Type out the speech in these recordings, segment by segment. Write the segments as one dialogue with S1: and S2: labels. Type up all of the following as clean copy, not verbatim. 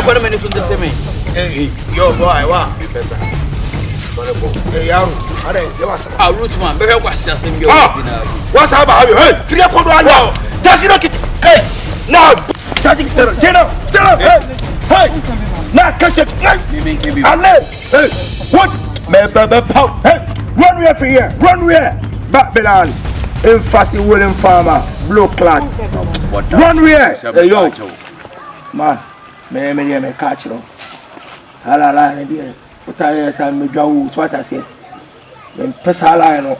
S1: put many to me.
S2: Hey, yo, boy, what? Hey, young, I
S1: root one, but what's just in your
S2: what's about you? Hey, 3 o'clock now. Does it look it? Hey, now, does it tell hey, now, catch it. Hey, what? Hey, run away from here, run away. Babylon, emphasis William Farmer, blue clad. Run away. Hey, yo, man, me catch you. Hala, dear. What I say, me go. What I say. When pesala, no.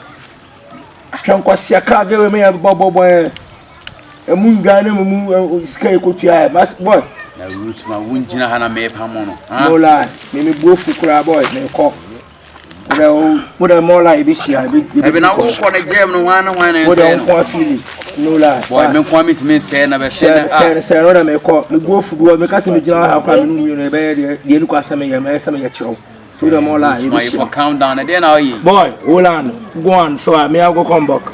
S2: Can't cross your car. Give me a boy. A moon gun, moon scale. Could you have, boy?
S1: The roots, my wound, Hana may have mono.
S2: No lie. Maybe both for crab boy. May cock. What a more like this year. I've been out for a German one and feeling. No lie. Boy, I'm coming to me, say, never said, I may call me go for me, cousin, how come you in a bed, the Lucasame, and Massam, your child. To the more like you countdown again, are you? Boy, hold on, go on, so I may go come back.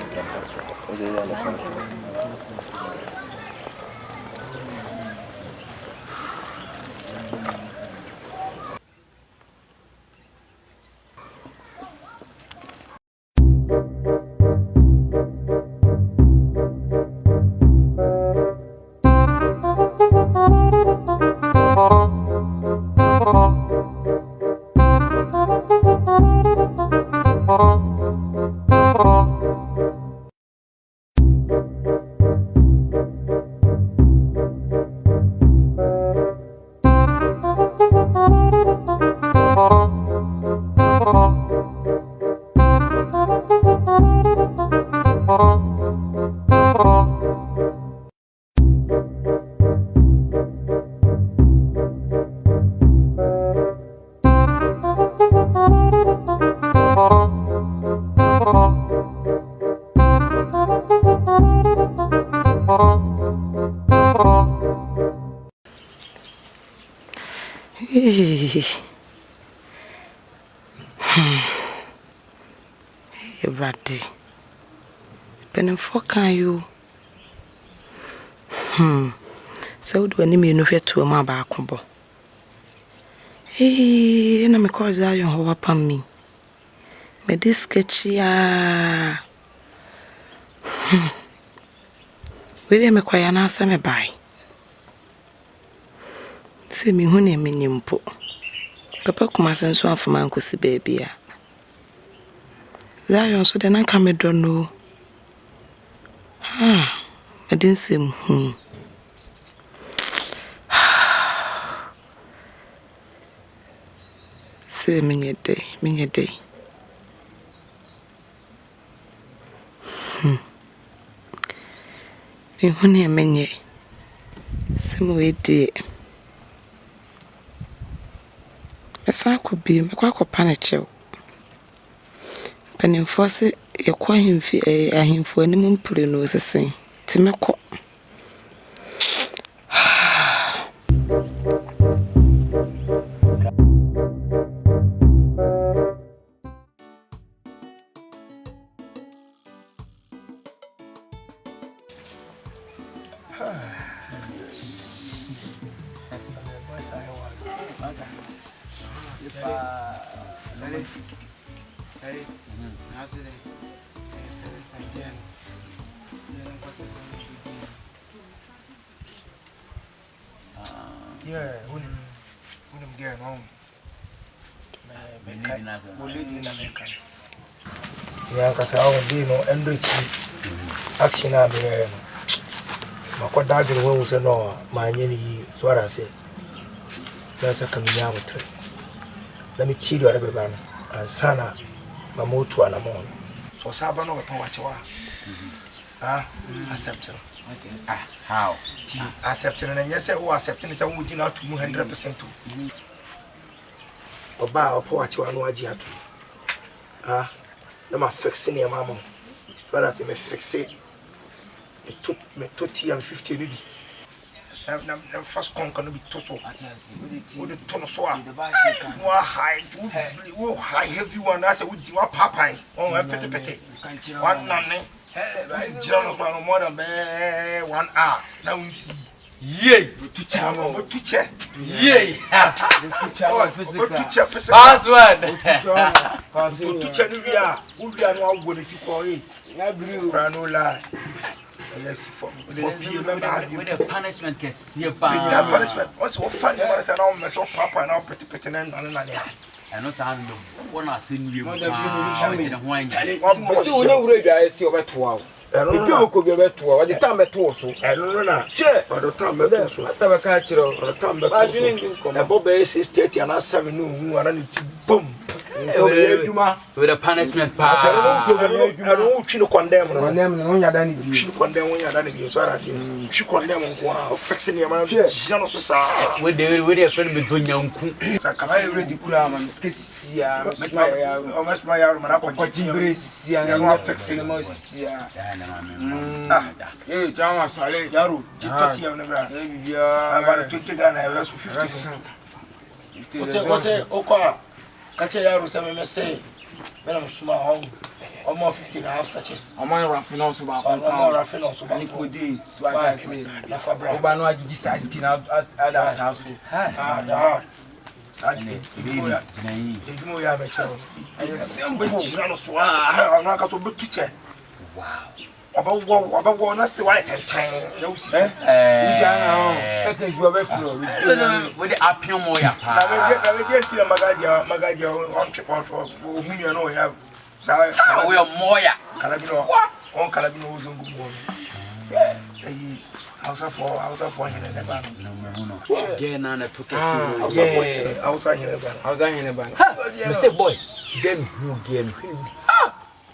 S3: Brady. Benin for can you? So do any me no fear to my back combo. Hey, and I'm cause I don't upon me. Me this sketchy William acquire an answer me by. See me who name me nimpo. Papa Kumasi so for my uncle si baby. Zion so then I come I don't know. I didn't see him. Say Midday. Me honey menye. Some way day. Mesa could be me kwa panichew. Penin force ye kwa himfi ahimfo anim mpure no sesen. Ti me ko.
S2: Yeah, when get home. Yeah, because I won't be no action. I'm here. My quad dad will say no, my any what I say. That's a coming out with it. Let me kill you at every man and Sana, my mood to an amount. So Sabano, what you are. Accept it.
S1: How?
S2: Accepting and yes, who accepting is a wood not to 100% to. Or bow or what you are no idea to. No, I'm fixing your mamma. But that may fix it. It took me 20 and 50 maybe. First con can be tossed with the ton of swag. High heavy one. That's a wood you are papa. Oh, a petty. One nanny. John more than 1 hour. Now we see.
S1: Yay!
S2: To chama, what to check?
S1: Yay!
S2: Physical.
S1: Password!
S2: To check we are one going to call it. No lie. Yes, for
S1: With the punishment can see a
S2: punishment. What's what funny was an old mess of papa and all pretty and
S1: I know some one I seen you.
S4: I see over 2 hours. You could be over 2 hours. The time at 2 or so. I don't know. Sure, or the time at 2 so. I start a catch or the time at 2. The Bob is 30 and 7 noon, and then boom.
S1: With a punishment part.
S2: I don't you condemn on them when you're done. You condemn when you're done. So I say, you condemn on fixing your man.
S1: With the friend between young
S4: I already cram and skis.
S2: Almost my arm and I'm fixing the most.
S4: Hey, John, sorry,
S2: Yaru, Titi, I'm about to take an hour 50. What's it? Oka. Catch a yard, some say, when I'm small, almost 50 and a half sachets. I'm on raffinose about raffinose about liquid. So I say, Nafabra, size skin out at that house. Ah, wow. About one, that's the white time. No, sir. Seconds were with
S1: the Apium Moya.
S2: I get to Magadia on trip out for whom you know we have.
S1: We are Moya.
S2: Calabino, on Calabino was on good morning. House of one in the bank. No, again, Anna took a outside in the bank. I said, boy, game.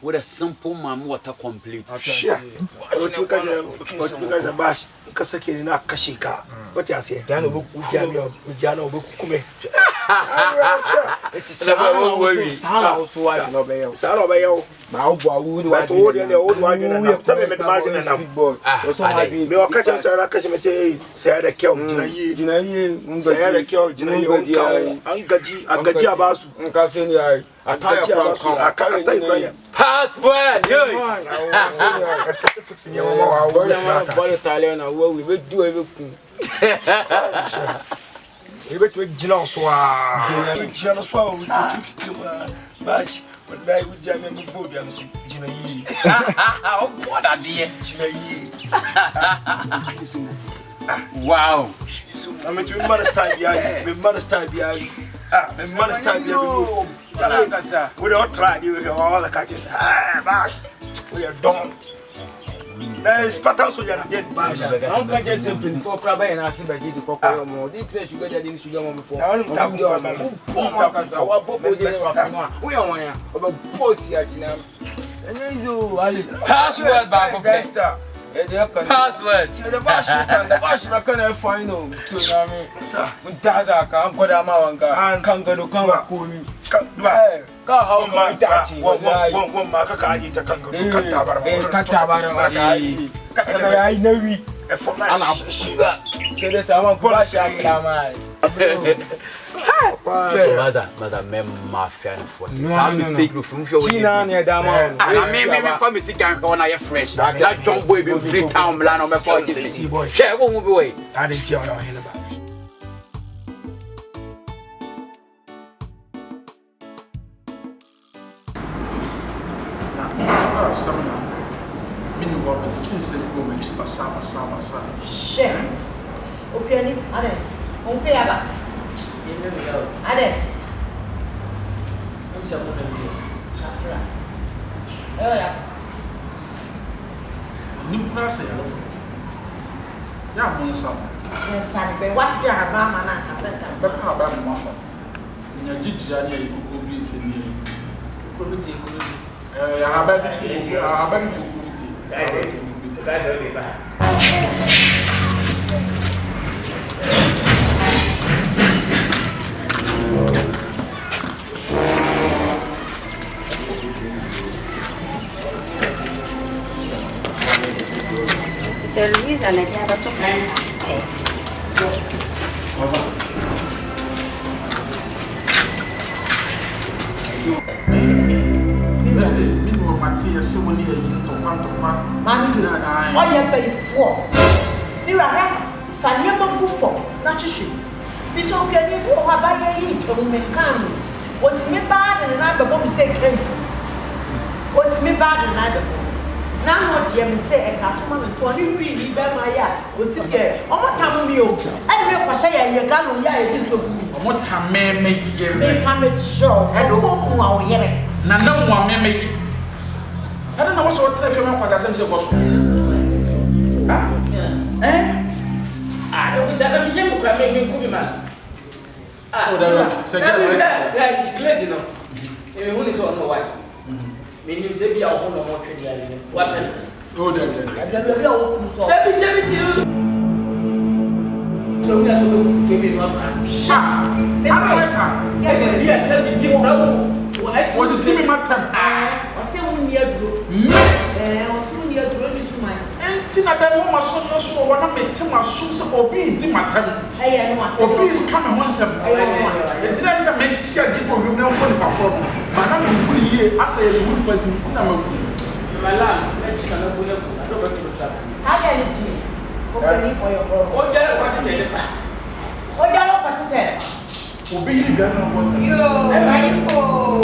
S2: With a simple man, water complete. Sure. What you guys are bash, Kasaki in a Kashika. What you say? Jano Bukume. It's a worry. Son of a would want the old one. Tell me, Martin and football. No, catch me say, the kill, Jinayi, say, the kill, Jinayi, Angaji Abbas, Cassian. I can't
S1: password.
S2: Fixing your mama,
S4: Italian, or we will do everything.
S2: You bet with Ginoswa, Bash, but like with Jamie Bodiam, Jinayi.
S1: What a dear.
S2: Jinayi.
S1: Wow.
S2: I mean, you must type, you must type, the must type, we don't try, you all the catches. We are done. There is pattern so you're again.
S4: I'm going to simply for Crabbe and I see by Gigi Coco more. This place you get that sugar before.
S2: I don't talk about my
S4: we are one about Posy as in them. And you
S1: password back of Esther. Password.
S4: The bash I can't find home. With Tazaka, I'm going to Amawanga and Kango come. How much one mark I eat a Kango? I know we for my sugar. There's a one
S1: Mother, my fan for some mistake from I mean, from a sick and on I fresh. That John boy will free town plan on my 40 boy. Share won't move away.
S2: I didn't tell you about.
S5: Share. Okuani, Ade. Onkeaba. Ade. I'm saying, Afra. Oh, yeah.
S6: New class, yeah, Monson.
S5: Yes, I what did I have Mamma? I said,
S6: but how about Massa? In your Gigia, you could be to me. I bet you guys are really bad.
S7: C'est Louisa Adinkra.
S5: Mommy, oh, you're paid for. You are right. Fania Magufo, not she. It's okay, you are by a inch of Mekan. What's me bad and another woman say, what's me bad and another? Now, what you say, a customer and 20 really by my yard. What's it here? On what time you? And make us say, you got on ya.
S6: What time may make you
S5: come it show? I don't know yet.
S6: None one may make it. I don't know what's what I said to was. I don't say that you can make me good man. Oh, that's glad you know. Who is on the wife? Meaning, say, be our own more training. What? Oh, that's it. So that's what we do. What did you my time? I say, we near Tina, that woman so one of me, Tim, my shoes or be in my time. Or be come and once. It didn't make people you know what about problem. My number year, I say, you would put my last. Let's not put up. I don't want to travel. How can it be? What do you want to tell? What do you want to tell? Obey you, don't you? Oh,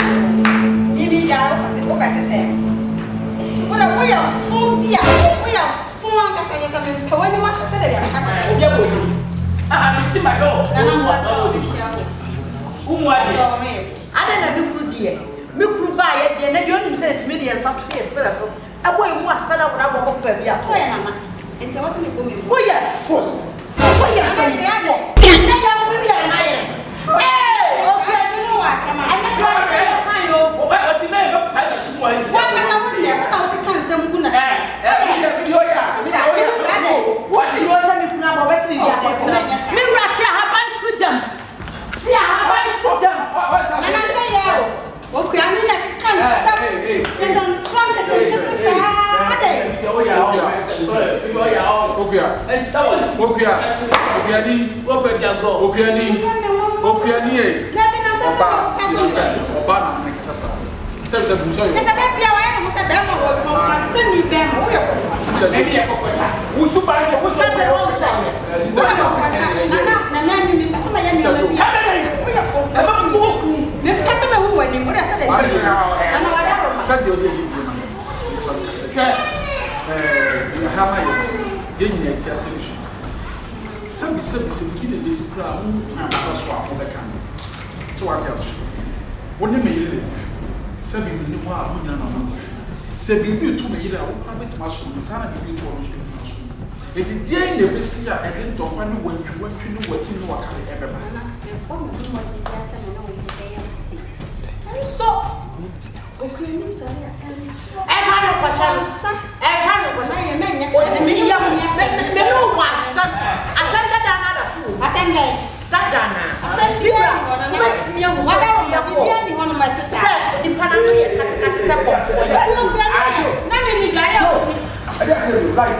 S6: give me down. Go back to them. What a way of phobia. We are four hundred and when you want to say that, I see my dog. Whom I don't know, dear. Milk buy it, and then you don't say millions of trees. A boy who was set up when I walk up. And so what's me? We are full. We are so what else? What do you mean? Sabi ni wa abunya na mate. Sabi bi tu me yira wo kwa bet ma so sana bi tu wo so ma so. E di dia ye besi a e di to kwa ni wantwi ni wati ni wa kare ebe ba. So Okuani so ya e fa no kwasha ye na nya. O ti mi ya me no wa sa. Asanda da na da fu. Asanda Dadana, let me on what I am one of my sisters. The Panama Catica. Nothing I just said, like,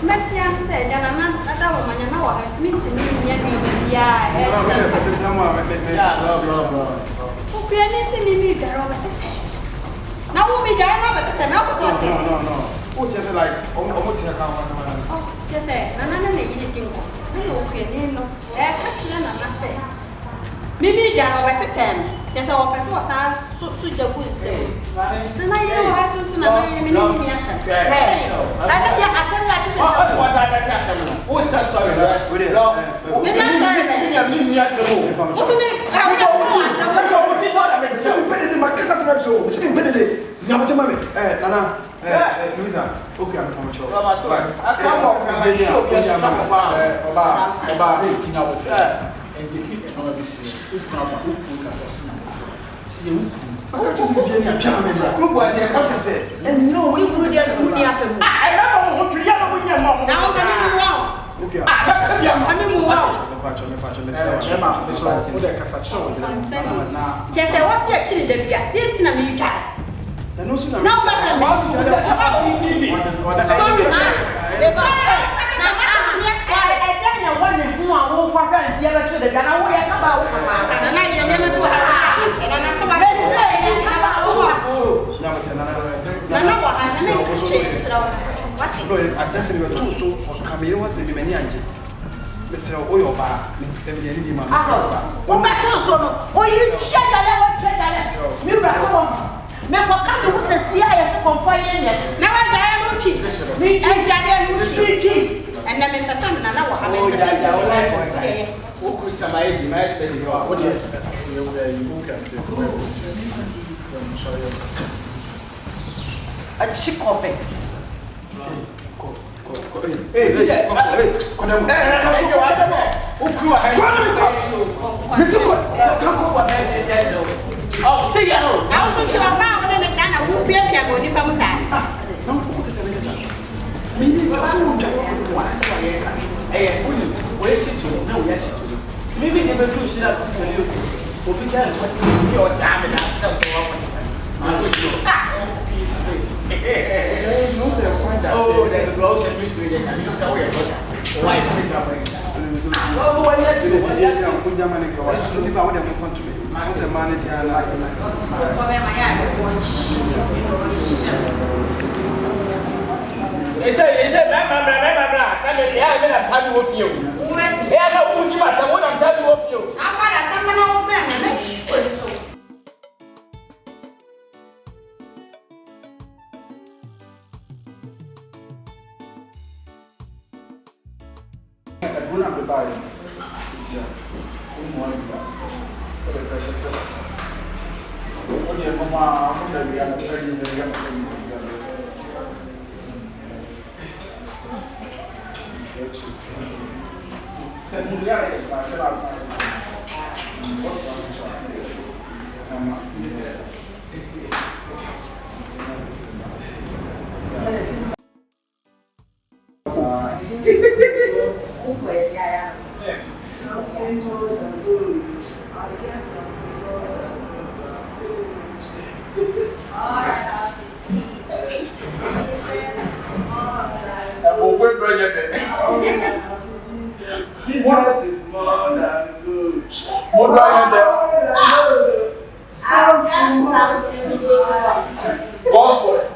S6: Metian said, and another woman, you know, I meet me. Now, we got another time. No. Oh, just like almost a count. Oh, just say, Nana, you no. Maybe they are over the time. There's our person was so good. And I have so soon. I don't know. What's that story? Louisa, okay, I'm coming to What?
S8: no address me to so or camera was me many anje Mr. Oyoba me any man
S5: o ba to so no o yi chia dale o tre dale mi bra so me ko ka do se sia ya se konfo ye nye na wa dale mo twi mi e dale mo twi and na me pesa na na wa ha me pesa
S6: o ku ta mai di mai steady no o dey
S5: a chick of it.
S6: Oh, there's a blouse and me to this, and you say, why? Oh, why not? They say,
S2: Jesus is more than good.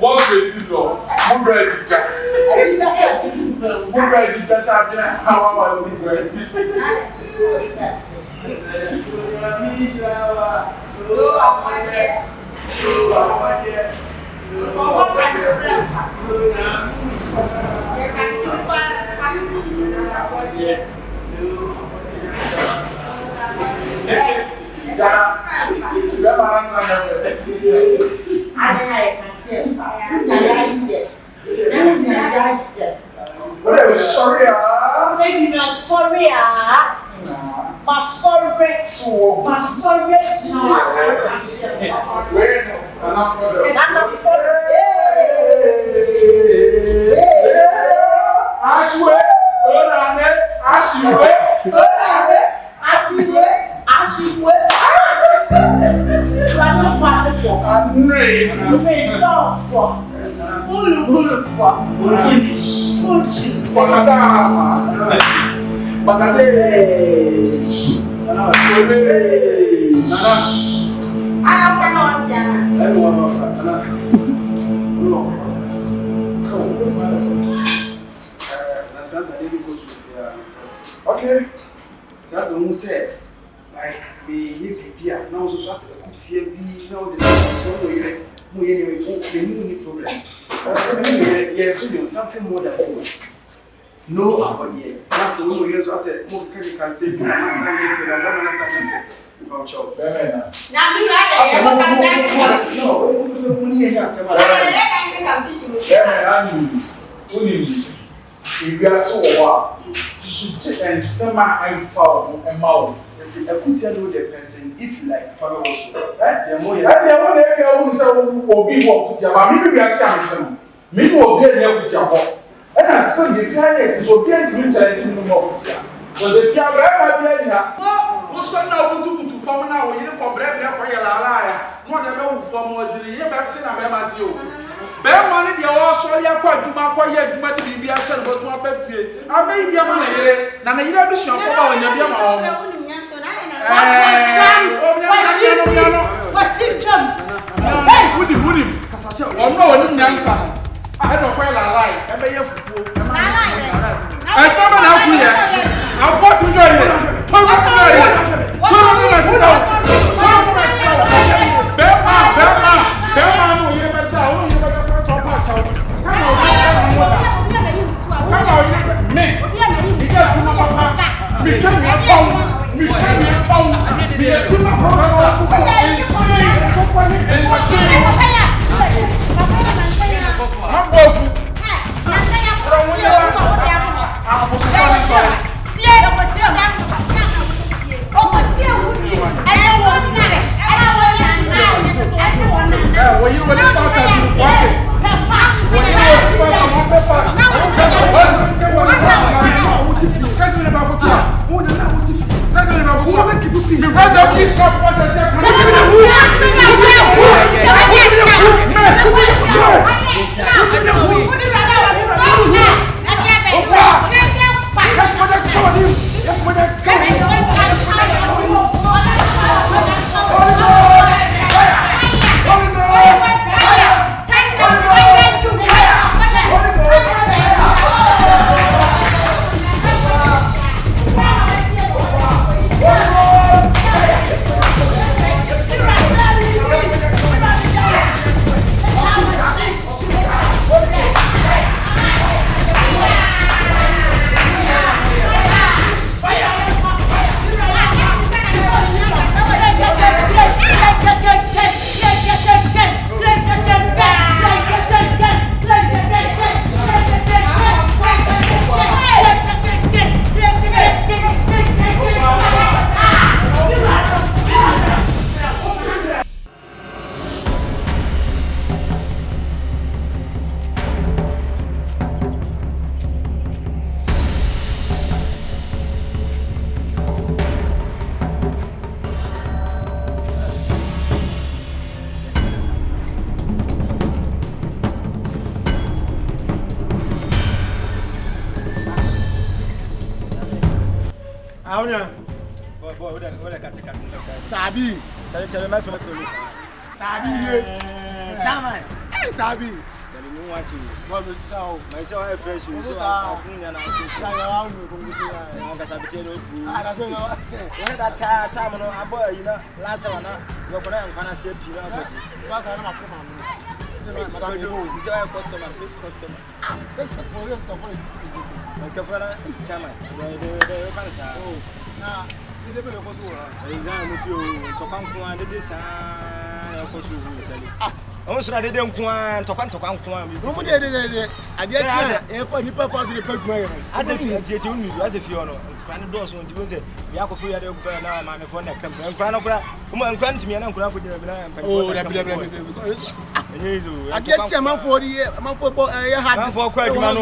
S2: What's the people? Who read the chat? Who read the chat? How am I looking for it? Sorry,
S5: maybe not sorry, my sorry,
S8: okay. So that's what said. Like me, here, now so as a cook TV, now the problem. Yeah, something more than good. No, about here. Now the woman here, so I said, more can say,
S2: if you are so should and summer and foul and mouth.
S8: I could tell you the person if you like father also. Right? The more you be walk with your maybe we are saying me will be there with your home. And I said, if you are yet, so be able to tell you more with you. Because if you are very much what's now to form now, you know, bread there for your liar. Not a no form or the year back in a you. Bear money, the all sorry, I quite do my quiet, you might be a son, but one bed. I may be a man here, and I never show for all in your own.
S5: What's it, John?
S2: Would him? Oh, no, I don't quite lie. I may have Sabi, tell my friend. Sabi, Chairman. Sabi. You want to? What will you myself? I fresh you. So I'm time. I boy, you know, last one. You're going to say, because I'm a madam, you are a customer. Chairman. Now, you never go to if you talk on this. I was ready to come to come. I did for the purpose of the purpose. As if you as if you know, grand doors won't do it. We are going to go now. My phone that comes and grant to me and I'm going to put I get some man for the year, man for quite once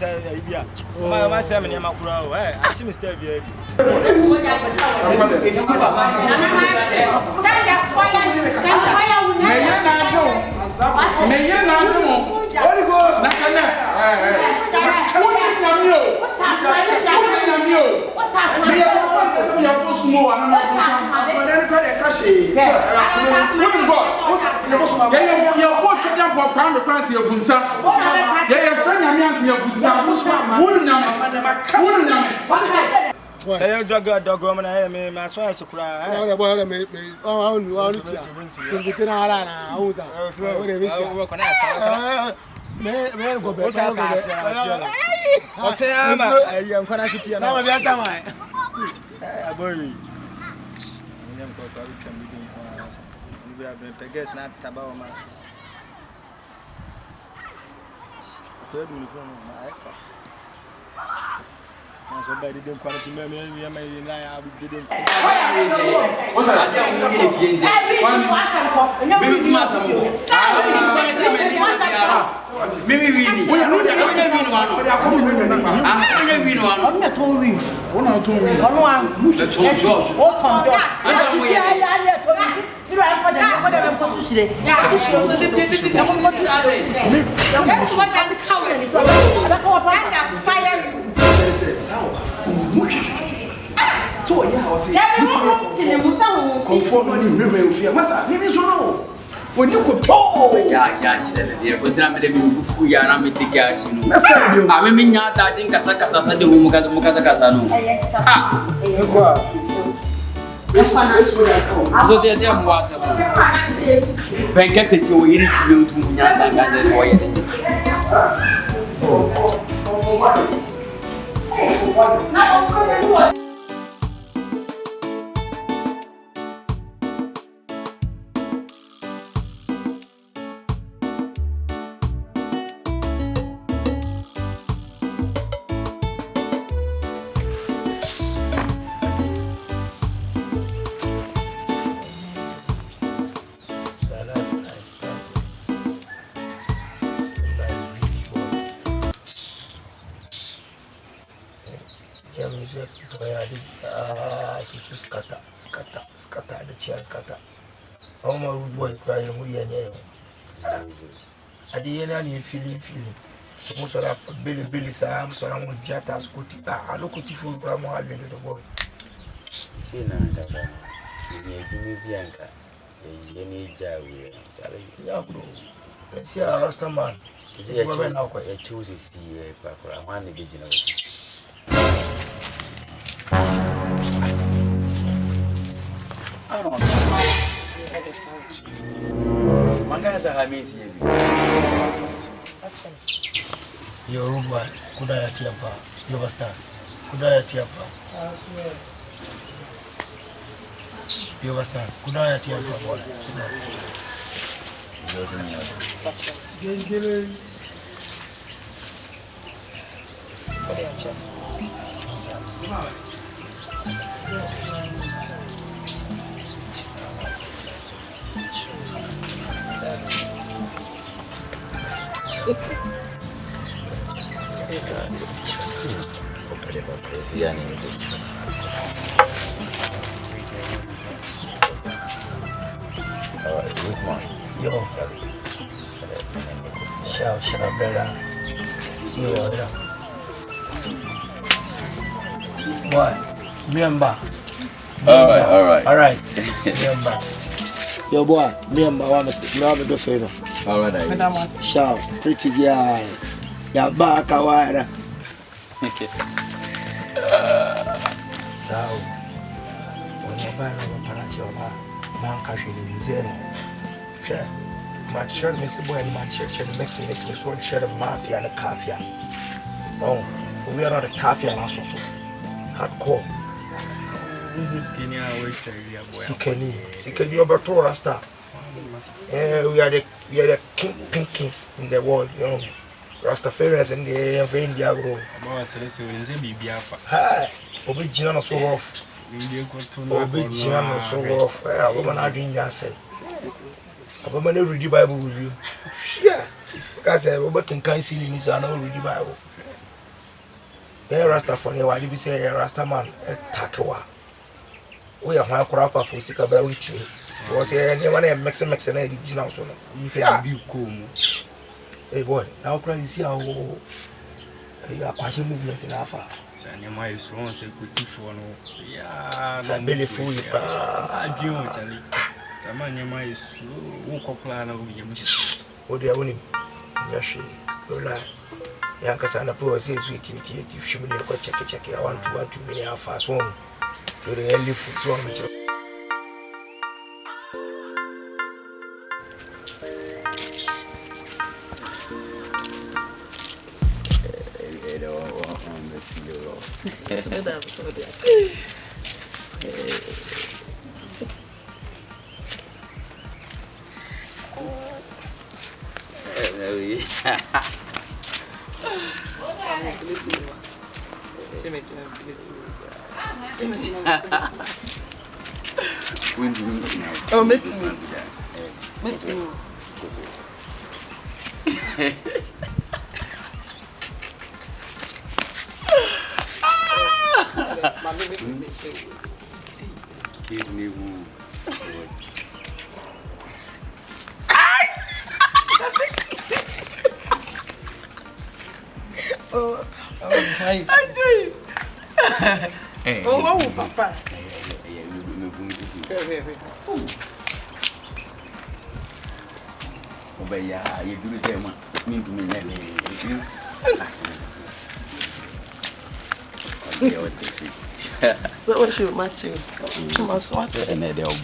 S2: a year. My 7 year macro. I see Mr. I don't dog woman. I am my son. So cry. I want to make me. Oh, I want to get in our house. Man, go back. I'll tell you, I'm going to sit here. Now, boy. We have been peggers, not about my third uniform. Somebody didn't come to me, and I didn't. So yeah, I was saying, conform on you, fear. Massa, you know, when you could talk, but I'm a fool, I'm a ticket. I'm a minute, I think Casacasa, the woman got Mukasacasano. So there was a banquet to eat you to Yata.
S4: music scatter the chair scatter. Oh my boy crying we and at the end I feeling. Most of that Billy Sam, so I'm with Jata Scooty. I look at you for Grandma having the boy.
S1: See now, that's a Bianca. You need Jawi.
S4: Yeah, bro. Let's see a Rasta man.
S1: See, I choose to see a paper. I want to be generous. I don't know. Mangata Hamis.
S4: Yoruba, Kudaya Tiapa, you understand? Kudaya Tiapa. You understand? Kudaya Tiapa, boy. Yo, shall better see you there. What? Remember?
S1: All right.
S4: Remember. Yo, boy, remember, I want to do favor.
S1: All right.
S4: Shout, pretty guy. You're back a while. So, when you're buying a parachute, man, cash in the museum. My shirt, Mr. Boy, and my church and mix me so shirt of mafia and a coffee. Oh, we are not a coffee and also hardcore. Sikeni over to Rasta. We are the king in the world, you know. Rastafarians in the India bro. Hi, Obijian so off. Obijian so off. A woman are doing yourself. A woman read the Bible with you. Yeah, because a woman can see in his and read the Bible. Rastafari, why did you say Rastaman? Takewa. We are my crop of physical with you. Was there anyone Mexican original? You say, I'll be cool. Hey boy, now cry you see how you are passion movement in Alpha.
S9: Sanya is once a good for no.
S4: Yeah, belly full.
S9: I do tell you. Samanya is so plan of him.
S4: Oh, they are winning. Yashi, Lola. Yankasana Pro says sweet if she will check. I want to be a fast one. To the early food one.
S3: Oh, me too.
S1: He's new.
S3: Oh,
S1: I
S3: do. Oh, Papa.
S1: Oh, yeah, you do the same. Mean to me,
S3: so what should match you? You must watch.
S1: And they'll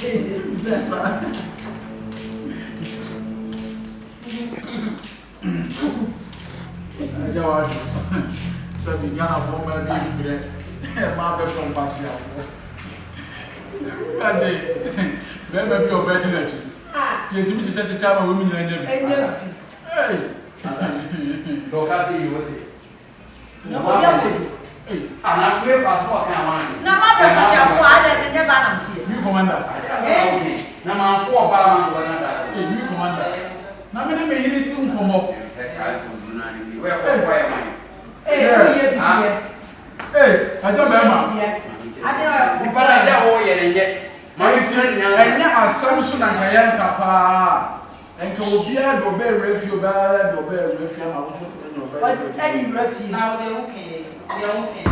S6: So we got a former bread. My bed from Basia. That day, there may be a bed in it. Get me to touch a child of women and hey, don't I see you with it? No, and I'm here passport. No, my father and your banner. You commander. Now, my 4 ballads. You commander. Now, many may you come up. That's how it's going. Where am I? Hey, I don't remember. I don't know. My friend, and now Samson and Kayan Papa, and Kobia, Dobel Refugee, Dobel Refugee, I was looking at any refuge. Now they're okay. They're okay.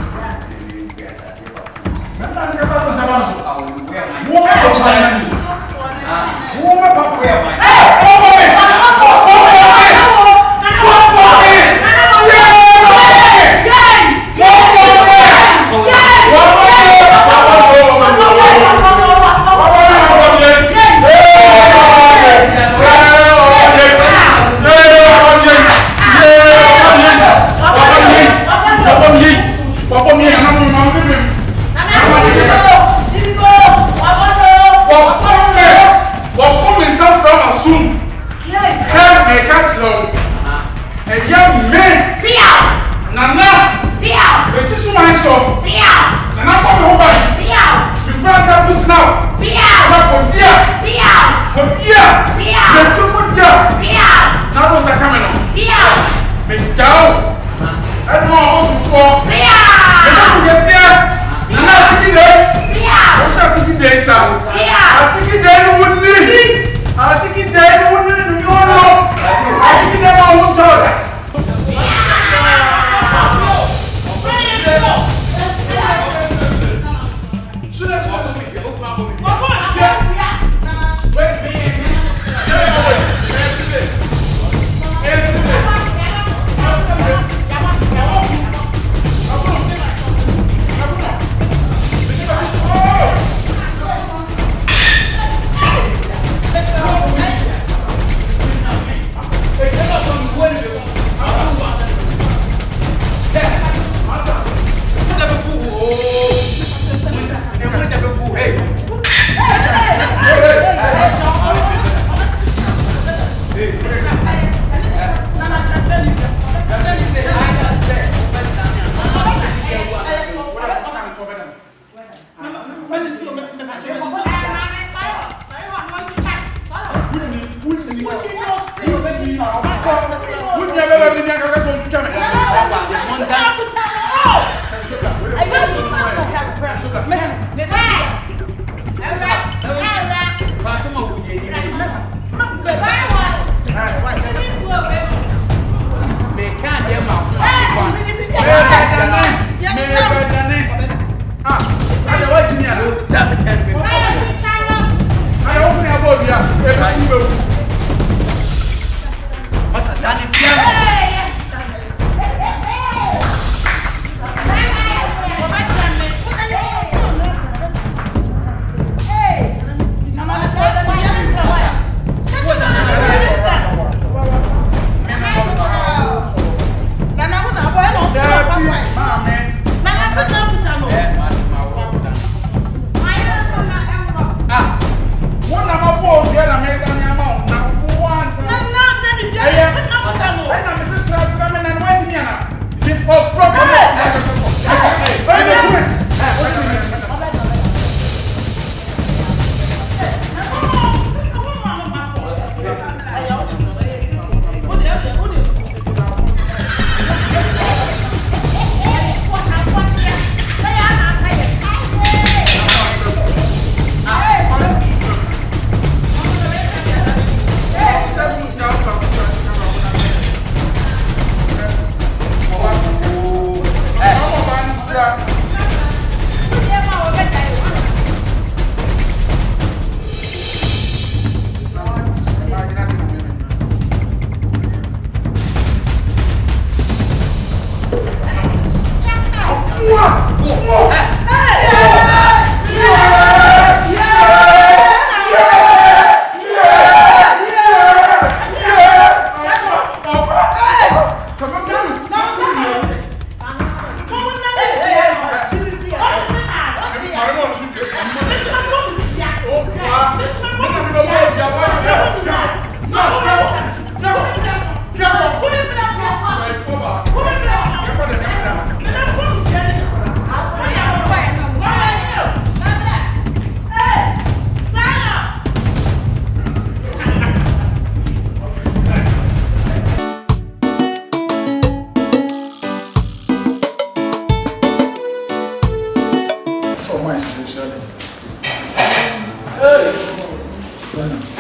S8: Hey,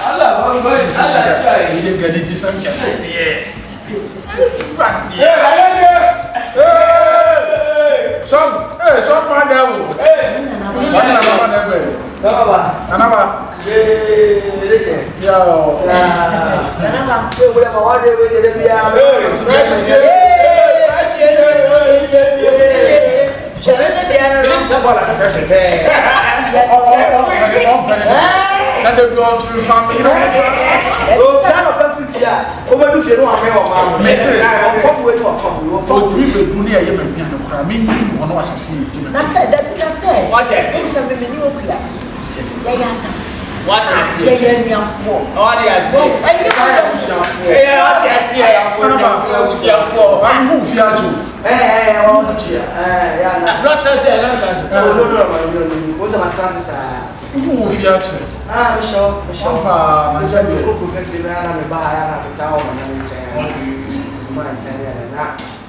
S8: Allah, you didn't get it, some can say, short man, devil. And the blood through family. Oh, kind of perfect. Yeah, over to you. I'm That's it. What I say? What I say? What I say?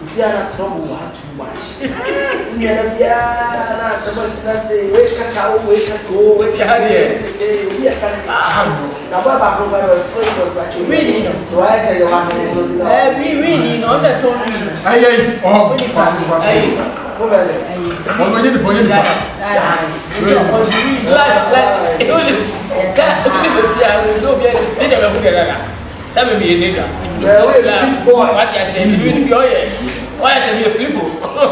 S8: If you are not trouble, too much. We are supposed to say, wake up, go, if you had it. We are coming. Now, what about really? Do I say you want to really on the tone? Why I said you're flippo?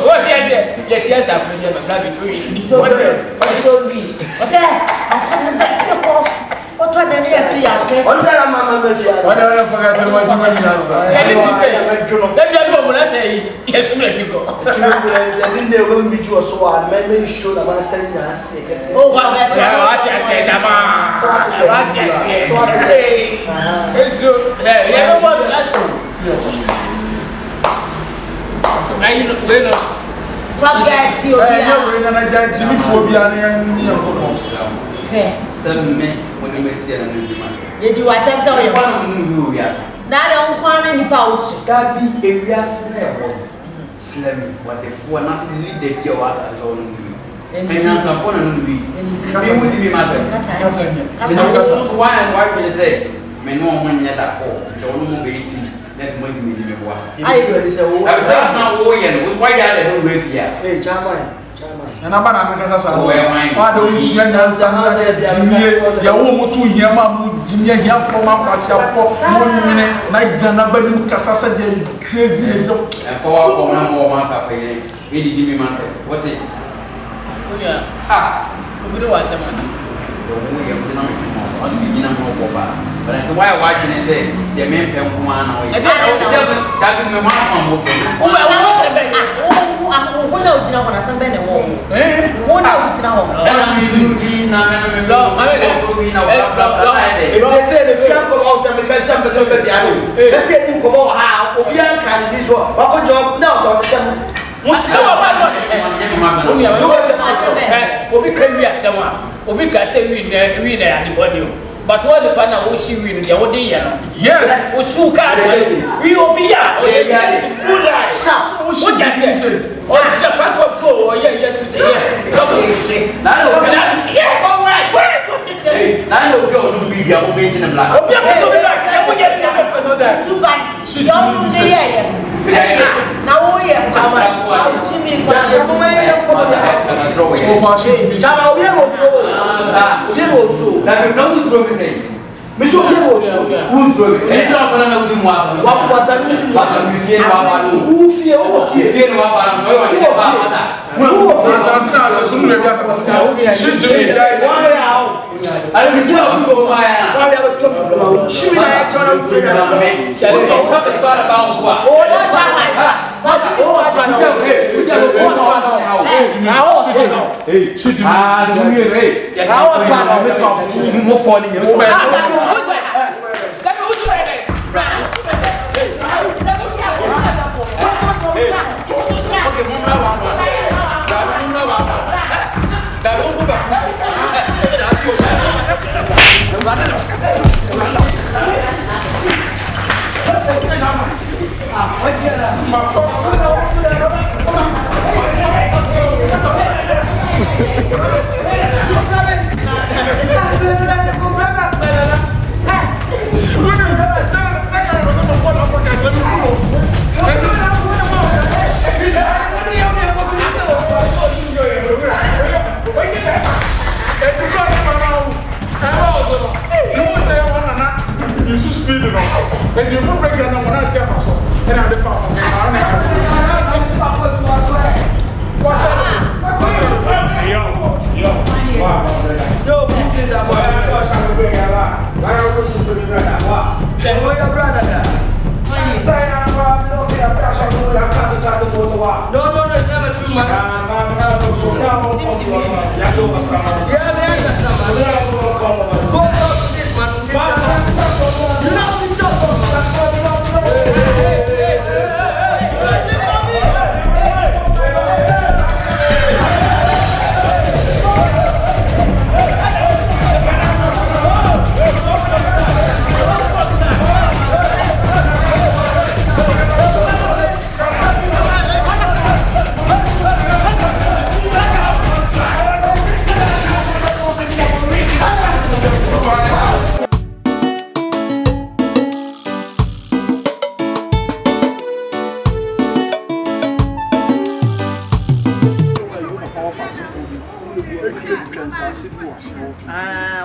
S8: What did I say? Yes, I'm going to have between. What's that? What did I say? What did I forget to what you say? Let me go when I say yes, let you go. I didn't know when we do so. I made sure that I said yes. Oh, what I said, what I said. It's good. Yeah, that's good. Now you know, forget you. Jimmy phobia some men when you see a new man. Did you attempt to your one? Now, don't want any pause. That be areas slim, what the four not lead the girls as all. And answer for and be with me, mother. Why and why will you say, men no one yet at all, so no be 18. Let's make me the boy. I say, now, why are they with here? Hey, Chairman. And I'm not going to say, why don't you share the answer? You won't to hear my here from my party for 1 minute, like Janabel Cassasa, crazy. And for our more months after you, give me matter. What is it? We do what someone. On the beginning of but that's why can I say the men can come on. I don't know that me want from okay. Oh, I want to say who know you want to spend the wall. Who know you know. If they say the fear come out some can jump to the piano. Let's say you come out how we can this one. What could you now so what but what the partner will she win the old day? Yes, we will be here. What you say? Or the platform floor, or yeah, to say yes. Yes, all right. Now you go to be your waiting in black. Now we are
S6: And you put break and I'm not here for so. And I'm the far from me. What's up? Yo,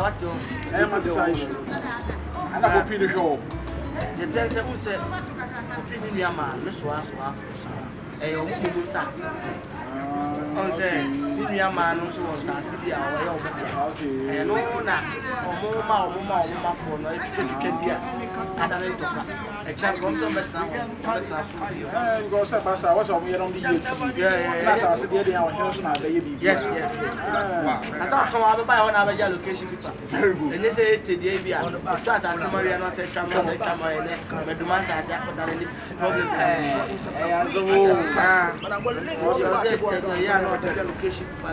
S5: what's your
S6: and I will be the show.
S5: The tell who said, opinion, your man, Miss Waswaf, a woman sass. On say, your man also wants our city away over there. And no, not or more phone, or if you can hear. A chap comes on better now.
S6: Go step as I was on the YouTube. That's our city, our house, and our baby.
S5: Yes. As I come out by one of your location, very good. And they say today, I try to see Maria and I said, come on, but the man says, I put down any problem.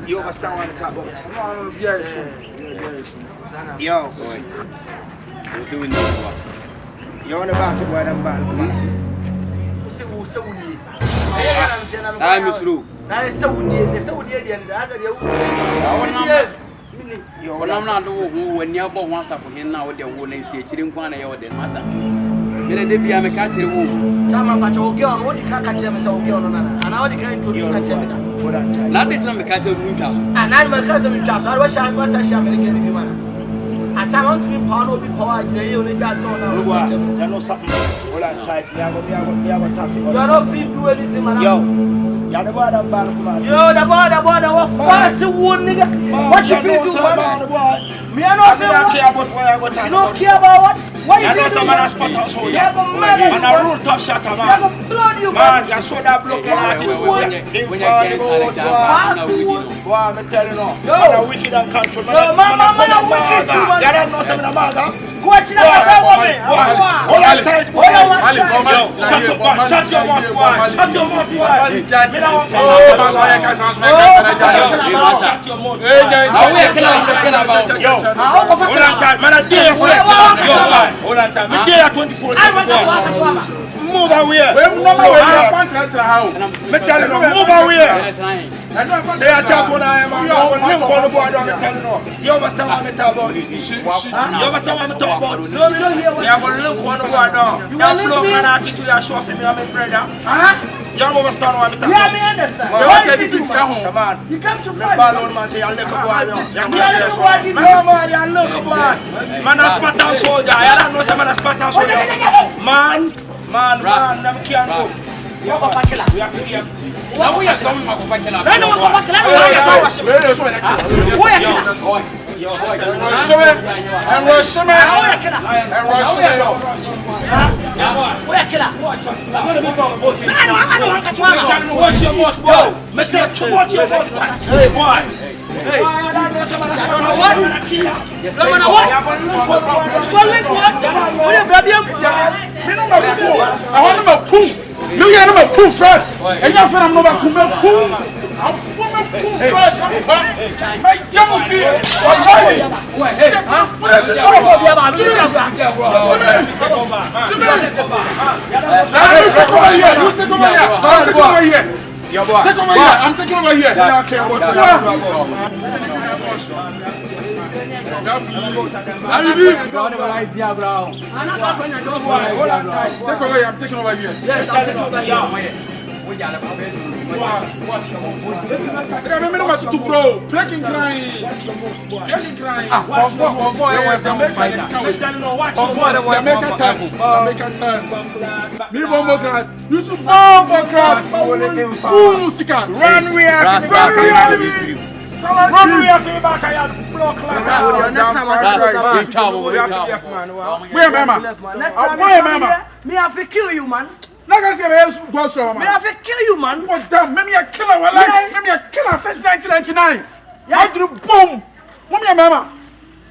S5: You understand what I'm talking about?
S6: Yes.
S4: Yo, boy. You're on about to wear them back, Kumasi.
S1: I'm through.
S5: Now it's so weird, the Saudi Indians, as
S1: I'm not doing when you're born once upon him now, they won't say Chirinquana or the Massa. Then they be a catch the womb.
S5: Chama Pacho girl, what you can't catch him as a girl, and how they can introduce my Gemina.
S1: Not the time catch a room house.
S5: And I'm a cousin in Charles. I wish I was a American woman. I want to be part of the power. You know something. All I tried, we have a tough. You are not fit to anything, man. Yo, you're the boy of Kumasi. You're the boy of fast one nigga. What you feel to man? Me, I don't care about where I got. You don't care about what? Why you feel to man? You have a man and a rule tough SHATTA, man. You have a blood, you man. You saw that block when you fast one. Boy, I'm telling you. You're wicked and control. Yo, man, wicked too, man. You don't know something about that. Go watch that myself, woman. Hold on tight, hold on. Shut your mouth, boy. Shut your mouth, boy. Me now want to shut your mouth.
S1: How we can about
S5: yo.
S4: Hold on tight, man. I dare for it. Hold on tight. Me dare 24/7. Move away.
S6: Move
S4: away. They are talking when I am on the board. I'm telling you. You understand what I'm talking about? You understand what I'm talking about? No, we don't hear what you have a look on the board now. You are looking at it to your show for me, I'm a brother. You understand what I'm talking about? Yeah, I understand. Come on. You come to fight. Man, say, I'll look at boy. Man, look at boy. Man, a Spartan soldier. I don't know some Spartan soldier. Man, them can't go. We have to hear.
S1: Now we are coming up with a
S6: Look at him, cool friend. And your friend, I'm not cool. I'm cool friend. Make young tea. I'm taking over here. I'm taking over here. Yes, I'm taking over here.
S10: Me have to kill you, man.
S8: Like I said,
S10: Me have to kill you, man.
S8: What damn? Maybe a killer. Maybe a killer since 1999. Yes. I boom. Mommy, mama.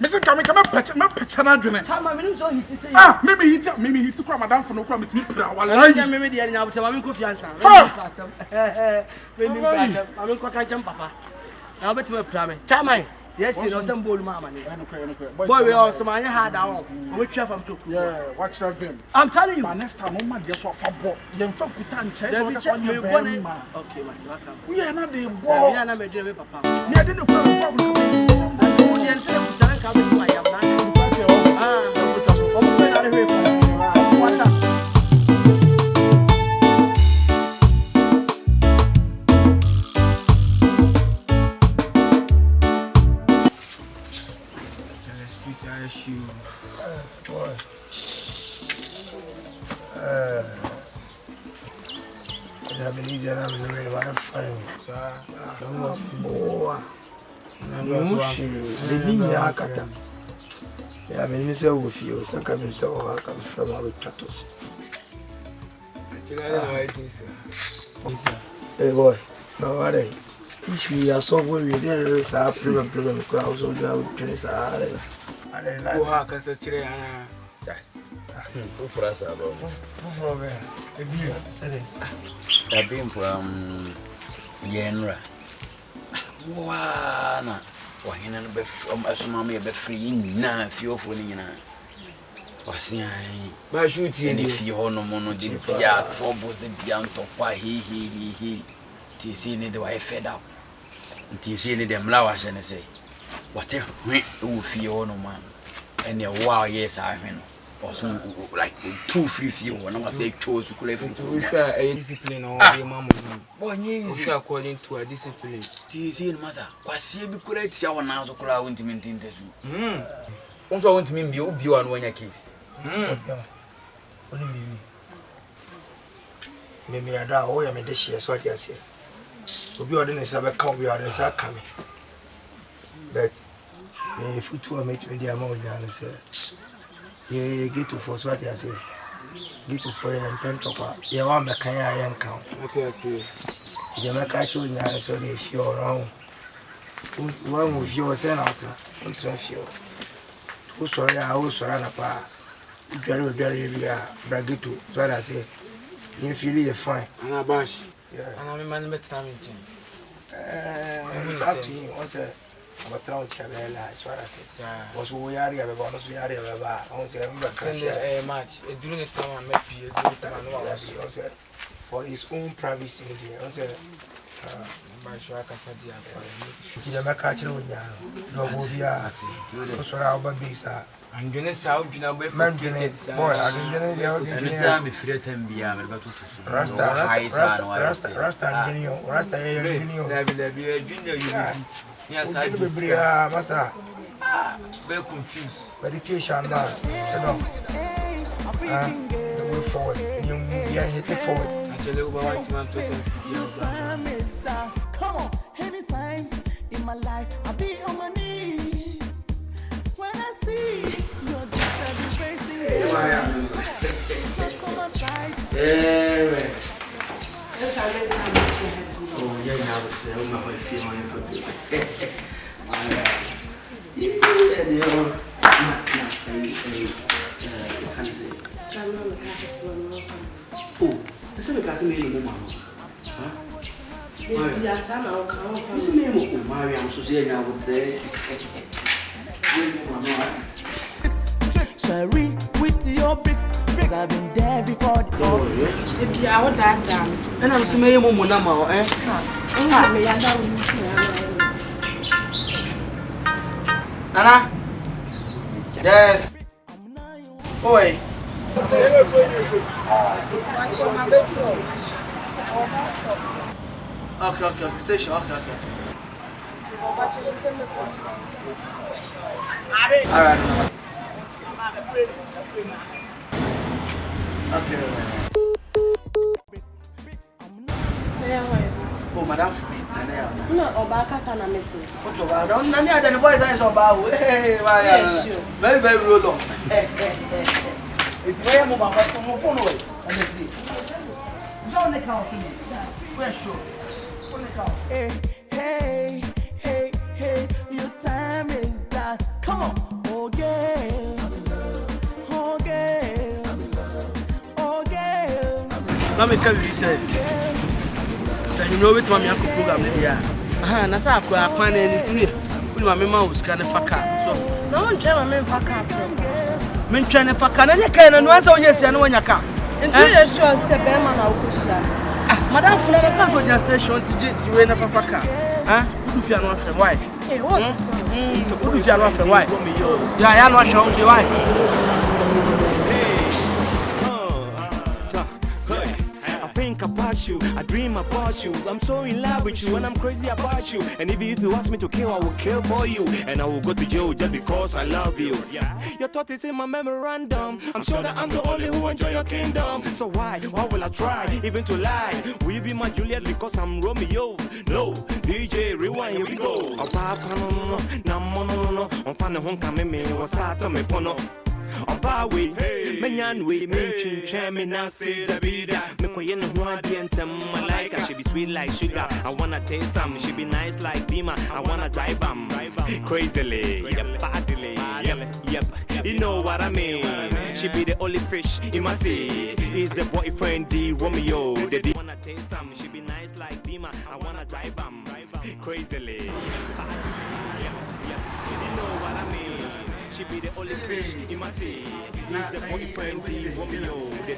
S8: Mr. Come patch an adrenaline. Maybe he took Ramadan for no crime with me.
S10: Maybe the end of the time, coffee answer. I'm going papa. I'll bet you a plan. Chamai. Yes, you know some bold mamma. Boy, we are some hard down. Which from so
S8: yeah, watch that film.
S10: I'm telling you,
S8: next time, no man gets what for ball. Young folk with tan check.
S10: Okay,
S8: we are not the ball.
S10: We are not a papa.
S8: I didn't problem.
S10: That's all the answer to come to my
S4: I believe that I'm really my friend. I'm not bored. The Nina Kata. Yeah, I mean, Mr. Woofy, some coming so I come from our tattoos. Hey, boy, no, I ain't. If we are so worried, there is a problem crowds or the tennis. I don't like us a children.
S1: For us, about I've been from Yenra. Wana, why in a bit from a tsunami a bit free now, if you're fooling in a was by shooting if you honor mono did ya for both the young top why he TC the way fed up. TC them flowers and I say, whatever we feel no man. And your wow, yes, I mean. Or some like 2 free few when I say chose to repair a discipline or a mamma. One year according to a discipline. TC and Massa, was he be correct? Our now to crowd to maintain the zoo. Also, want to mean you and one your case.
S4: Maybe I doubt all your medication, what you say. To be ordinary, I can't be ordinary, coming. But if you two are making the amount, you get to force what I say. Get to for and 10 top. You want me kind of count. What I say. You make a show in your so if you're wrong. One with your send out. Don't trust you. Who sorry, I was run apart. Very, bragito. What I say. You feel it fine. And a bash. Yeah. And I'm a man better than me. It's up to you. What's it? I'm trying to tell you what I said. Was we are here about us, we are here about a match. During the time I met you, for his own privacy. I said, by Shaka Sadia, the Macacho, no, we are to our babies. I'm going to sound you know, boy, I didn't know if you didn't be able to Rasta, yes, I will be Massa. Very confused. Meditation, man. Sit down. Move forward. You are hitting forward. Actually, over 1 month, come on, anytime in my life, I'll be on my knees. When I see you're just facing me. Oh, yeah, now it's my wife feeling for you. Oh, this is a cousin made a woman. Yes, I'm out. What's the name of Mariam Susanna would say? Cherry with your bricks. I've been there before. If you are that down, and I'm some more number, eh? Nana? Yes. Boy.
S10: Okay. Station. Okay. All right. Okay. Oh, madam.
S11: No, Obakasa na meeting.
S10: What's over? Don't none of the boys are about. Hey, very, very roll on. It's very mobile, but from my phone away. John the council. We're sure.
S12: Hey, your time is done. Come on.
S10: Let me tell you say. So you know with my program there. Na sa akwa akwa na anything. We my mama was kind of faka. So
S11: No one try my faka.
S10: men trying faka na dey kind no answer yes ya no wanya ka.
S11: Until you sure say be man na ukusha.
S10: Madam funa na kan so just station tije we na faka. Udu fia no afem why?
S11: Eh, what's this?
S10: So udu fia no afem why? Ya no ahwe so why?
S12: About you, I dream about you. I'm so in love with you and I'm crazy about you. And if you ask me to kill, I will kill for you. And I will go to jail just because I love you. Your thought is in my memorandum. I'm sure that I'm the only who enjoy your kingdom. So why will I try even to lie? Will you be my Juliet because I'm Romeo? No, DJ rewind, here we go. No. I'm finding home coming me. What's that to me? On Bawi, Menyan, we mention Chairman, I say the vida. Mekoyen, who I didn't like her. She be sweet like sugar. I wanna taste some. She be nice like Dima. I wanna drive them crazily. Yep, badly. Yep. You know what I mean? She be the only fish in my sea. Is the boyfriend, the Romeo. The wanna taste some. She be nice like Dima. I wanna drive them crazily. Yep. You know what I mean? She be the only fish in my sea. He's the boyfriend, the Romeo, the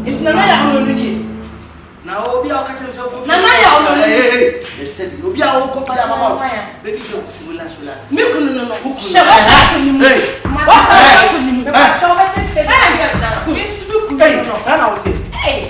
S11: It's not a
S10: now, Obi, I'll catch himself.
S11: No, hey.
S10: Obi, I'll go fire my baby, relax.
S11: No. Shut up.
S10: Hey,
S11: what's happening? Hey,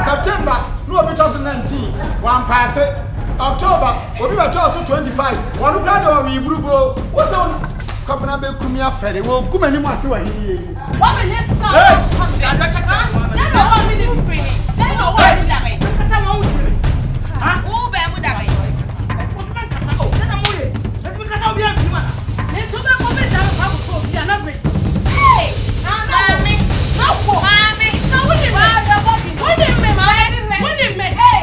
S8: September, no, 2019, one pass it. October, we were just 25. One of that, we will go. What's on? Come on, be kumia ferry. We'll come and you must see what he is.
S11: What the next time? I'm not checking. Then no one will do free. Then no one will do it. Because I'm always free. Huh? Who bear with that? What's my casa? Oh, then I'm away. That's because I'll be a human. Then to the moment that I'm going to be another. Hey! Mommy! No, mommy! No, we didn't. What did you mean? What did you mean? Hey!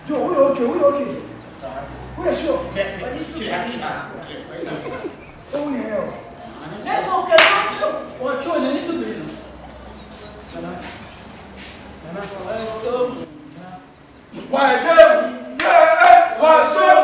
S8: Joe, we okay. We're sure. Oh, yeah.
S5: That's okay.
S10: What you need to be?
S8: Why, Joe? What's up?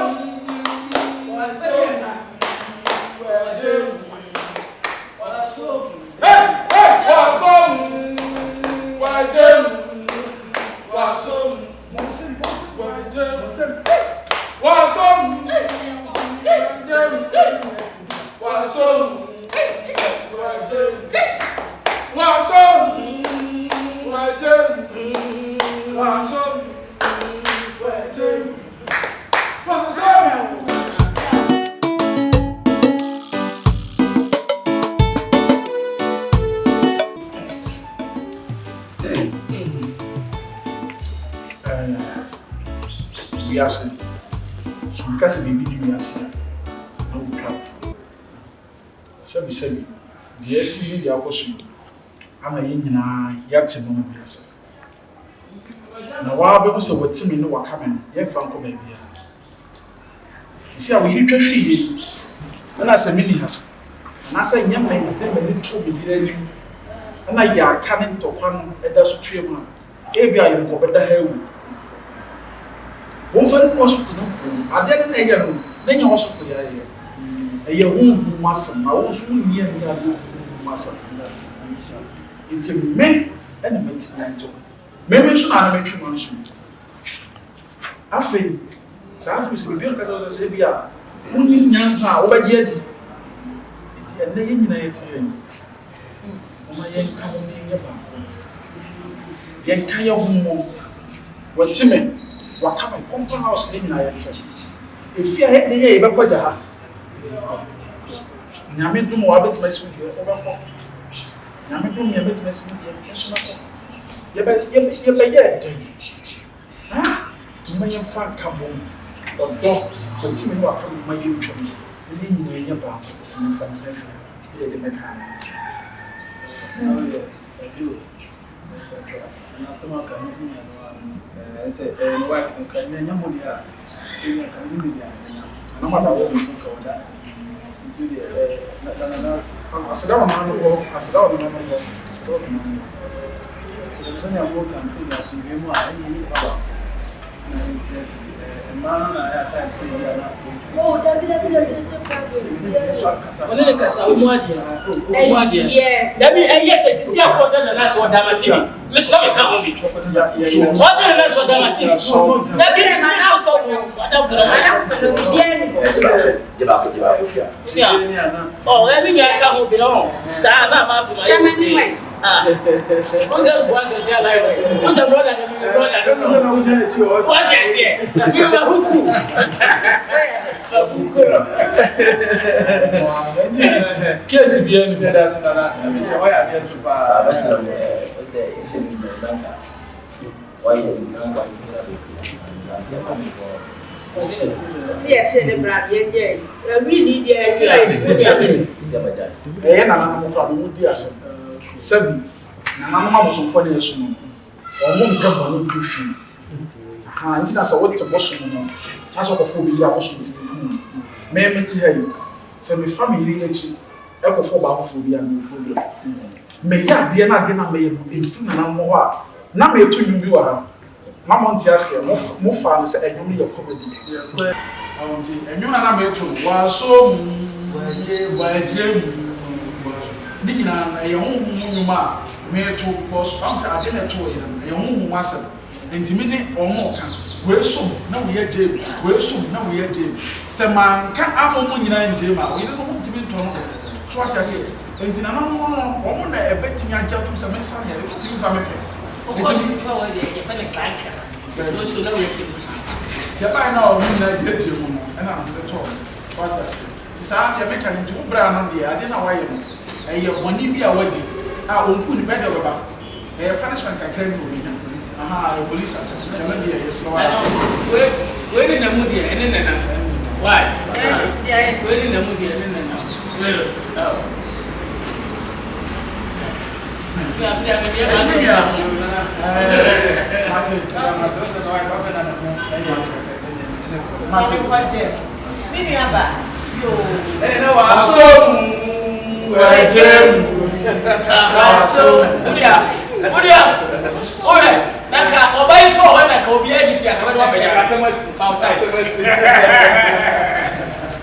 S8: So because baby do yasi no trap sebi the SC the akosu ama yin nyina yate no biasa na wa be so watimi no wakame ye fa nko baby ya sisi a we twahwe yi na semini ha na sa nyama ite mani tro be dire ni na ya ka ne ntokwa no eda so twem a ebi a yiri ko beda ha ewu won fa no hospital no ade ne na ye no na nya hospital ya ye eye hu masam na wo so ni ani ade hu masam it's me and me to me so na me twi man so afi sa bi so bi ka do se bia muni nyansa wo ba di adi ti ene ye nyina ye ti ye ma ye ka mo ni ye ba ye ka ye hu mo watime wakama compound house ni na ye ti efi a he ye be kwaja ha nyame dum wa betima si wo ko ba ko nyame dum ye betima si wo ye so na ko ye be ye den ah ma ye fa ka bo odo watime ni wakama ma ye twam ni nyina ye ba ni fa trefa ye de me ka no ye do na sama ka ni na say no wife ka ni nyamo dia ni ka ni mi dia na ma da wo so ka wada asida wa mano ko asida wa mano ko sasa ya boka nsinga sungemu ayi baba mano na ya time sai ya na
S5: Oh, David se pardon.
S10: Onele kasa umwadia. Dabi yes sisi akoda na nasi wa damasini. Msika me kan obi. Oda na nasi wa damasini. Dabi na na so ada fura.
S1: Jeba.
S10: Oh, ebi ya kan obi no. Sa na ma fi ma ye. Ah. Who's that boy so tell like? Who's that brother? What is it? You ba huku.
S8: Kesi bien ni beda sana oya dia tupa
S1: basira mo ose ni nanga why you nanga
S5: Si e chele brad ye we need ye chele
S8: na mo kwa mo di asem sabi na na mo so fo na yesu no o mo nka bo no bi fi ha ntina so wote bo so no aso ko fo bi ya bo so ti me meti hayi se me family echi ekofo ba fo bi ya no problem me ya de na me enfu na mo ho a na me etu nyu bi wa ha na mo ntia se mo fa no se enyu ye comedy awonti enyu na me etu wa so waje ni nyina ye ho nyuma me etu boss am se ade na etu ye ho wasem ntimi ne omo ka we so na we ye jam we so na we ye jam se man ka amomo nyina njam a we ne no ntimi nto no so ati ase ntina na no omo na ebetimi ajatum se me sa ya ntimi fa me pe
S10: o ko so twa we ye fa ne clank so na we ye jam
S8: ya ba na omo nyina jam mo na am se to ati ase ti sa ya me ka ntu bra no de ade na wa ye no eye boni bi a wadi a onku ni bedo baba punishment ka kren mo bi aha, police as chama dia yes no.
S10: We ni namu dia ene nana. Why? We ni namu dia ene nana. Oh. Ya.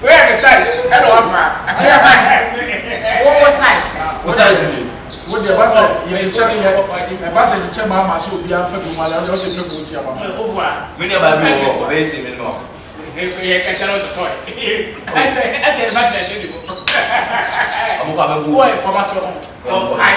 S6: Where the size? Hello, what size is it? What the boss you check here? The boss you check my mass will be unfair to my life. Also, people will see about me.
S13: Many of my people, very similar.
S6: I said, but I should do. I'm going for my home. Oh, I.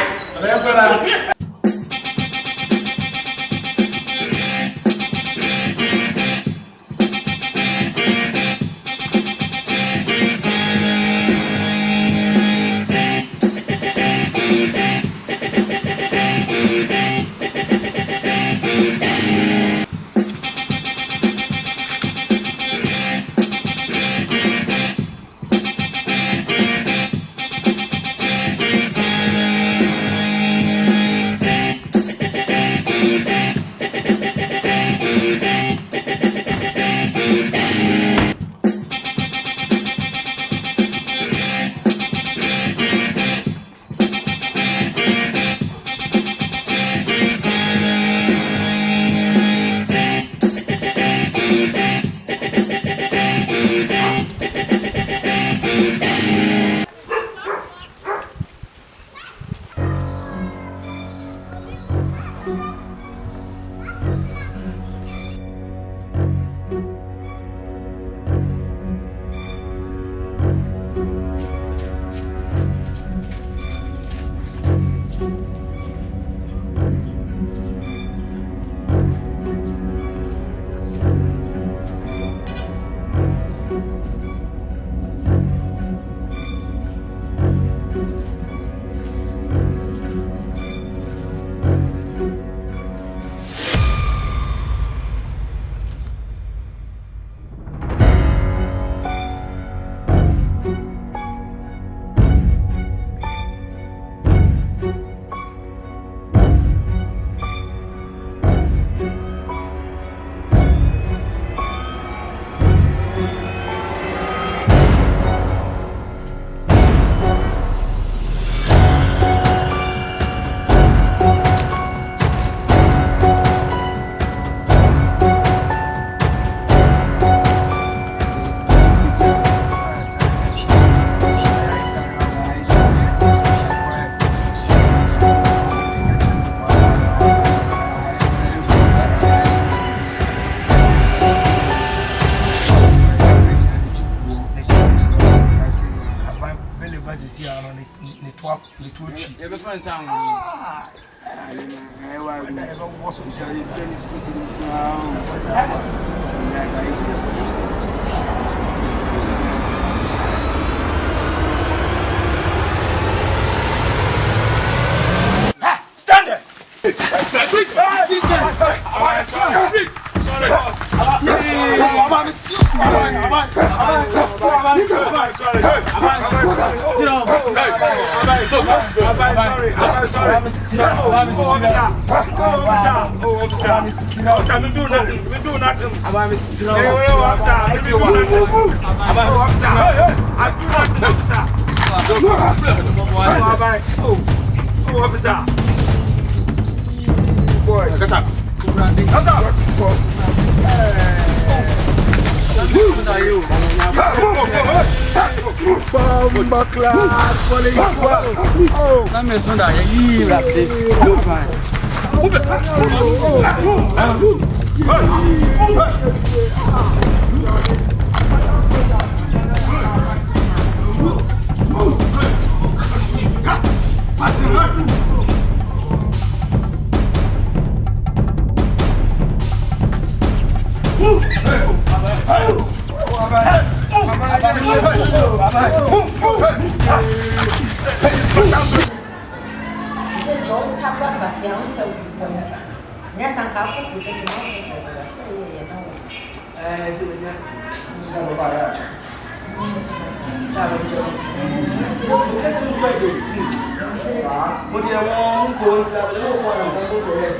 S10: What do you want? Go and tell me what I'm going to yes.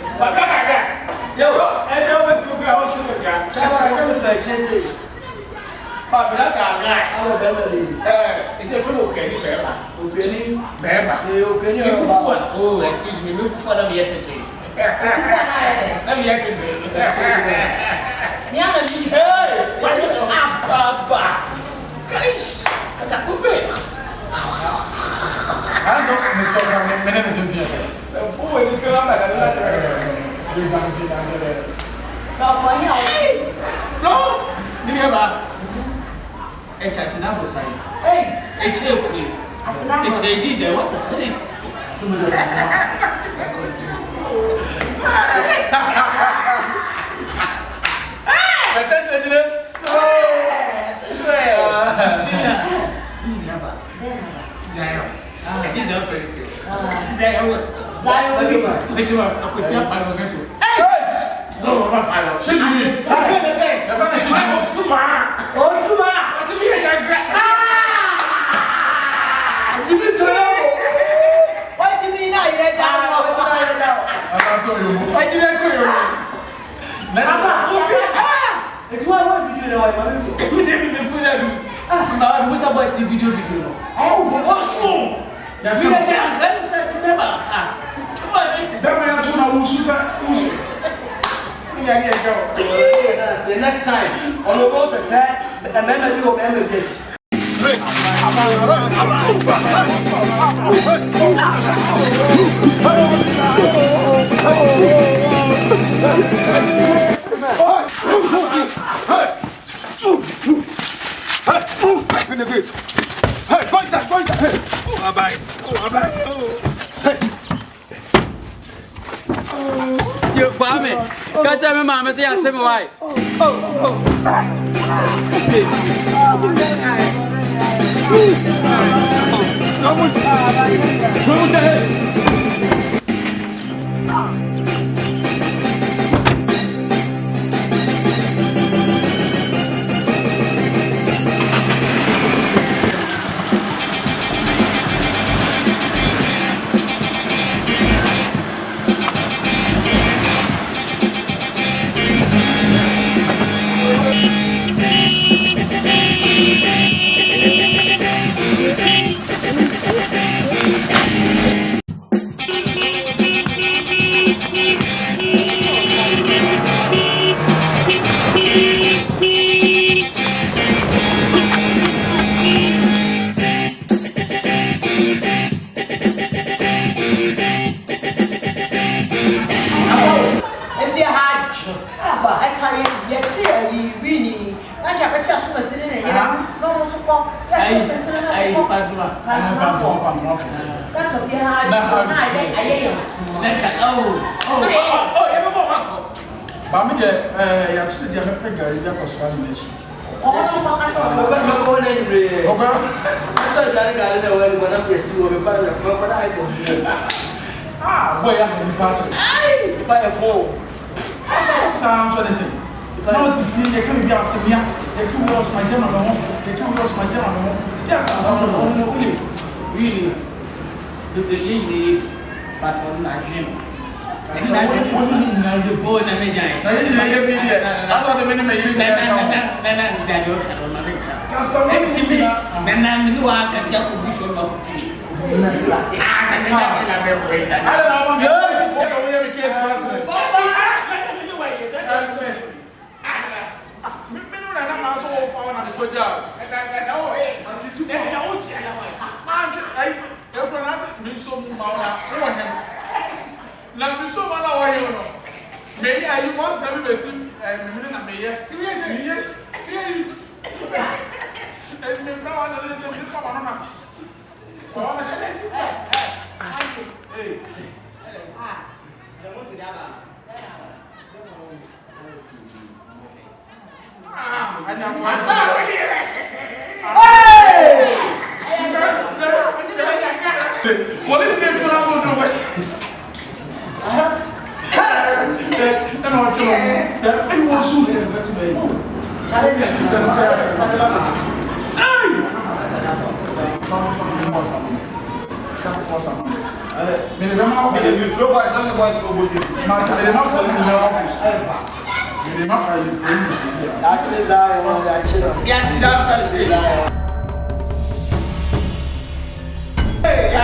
S10: Yo, I know if you go to the guy. I don't know if I chase. But I got a guy. I'm a Beverly. It's a fellow Kenny Bema. Okuani Bema. Okuani. Oh, excuse me. Look for them yet today. Let me yet today. Hey, what is up? Guys, Katakube. I don't know many things here. The boy is still on that. No, never. It's a number sign. Hey, it's a did what the hell? I said to this. He's a face. I could tell I will get to. No, I'm not. Should be. I can't say. I'm Suma. Oh, Suma. What's the meaning of that? You mean to you? What do you mean now? You're down. I'm told you. What did I tell you? It's what I want to do now. You didn't even feel that. Now, who's about the video? Oh, so. That's what I'm remember. Come on. Next time, on the road, I said, a member of MBH.
S2: Hey, go inside. Oh, bye.
S1: You Kwame, can't tell me mama say I tell me why.
S8: come for some. Minimum, you throw by the boys go with you. Minimum,
S10: Hey,